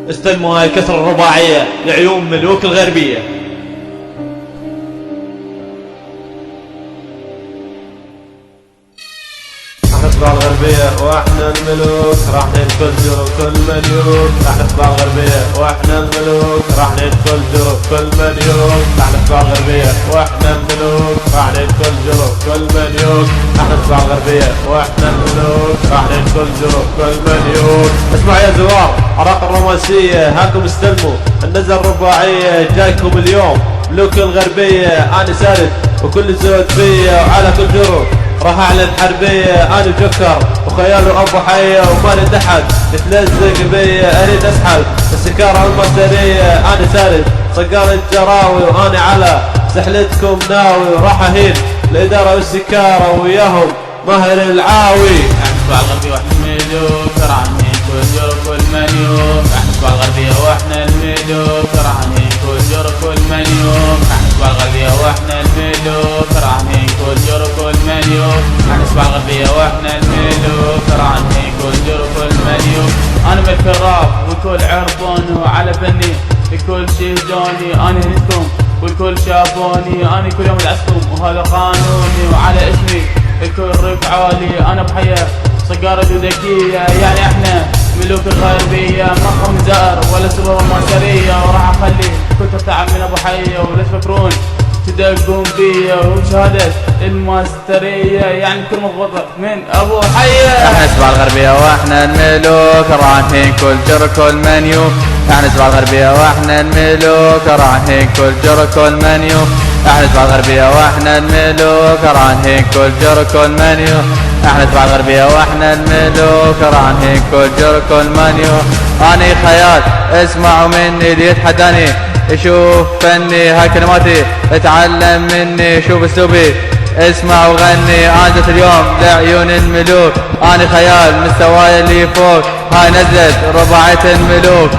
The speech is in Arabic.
استلموا هاي الكسرة الرباعية لعيون ملوك الغربية. احنا تبع الغربية واحنا الملوك، راح ندخل جروب كل مليون. احنا تبع الغربية واحنا الملوك، راح ندخل جروب كل مليون. احنا تبع الغربية واحنا الملوك، راح ندخل جروب كل مليون. احنا تبع الغربية واحنا الملوك، راح ندخل جروب كل مليون. اسمع يا زوار عراق الرومانسية، هاكم استلموا النزل الرباعية. جايكم اليوم ملوك الغربية، انا سارد وكل زود فيا، وعلى كل جروب راح اعلن حربية. انا جوكر وخيال ابو حية، وما اريد احد يتلزق بيا، اريد اسحب السكارة المصدرية. انا سارد صقار الجراوي، وانا على سحلتكم ناوي، وراح اهين الادارة والسكارة وياهم ماهر العاوي. احنا تبع الغربية واحنا الملوك، راح نكون جرب كل مليون. احنا تبع الغربية واحنا الملوك، راح نكون جرب كل مليون. احنا تبع الغربية واحنا الملوك، راح نكون جرب كل مليون. احنا تبع الغربية واحنا الملوك، راح نكون جرب كل مليون. انا ملك الراب والكل عرفوني، وعلى فني الكل شهدوني. انا هنتكم والكل شافوني، انا كل يوم ادعسكم وهذا قانوني. وعلى اسمي الكل رفعوا لي، انا بحية صقارة وذكية، يعني احنا ملوك الغربية. ما قوم زائر ولا سرور ماسرية، وراح اخلي كنت تعب من ابو حية. ولا تفكرون تدقون بيا وشهادة الماسترية، يعني كل مضبوطة من ابو حية. احنا تبع الغربية واحنا الملوك، رايحين كل جر كل منيو. احنا تبع الغربية واحنا الملوك، رايحين كل جر كل منيو. احنا تبع الغربية واحنا الملوك، رايحين كل جر كل منيو. احنا تبع الغربية واحنا الملوك، رايحين كل جر كل منيو. اني خيال اسمعوا مني، اللي يتحداني يشوف فني، هاي كلماتي اتعلم مني، شوف اسلوبي اسمع وغني. انزلت اليوم لعيون الملوك، اني خيال مستواي اللي فوق، هاي نزلت رباعية الملوك.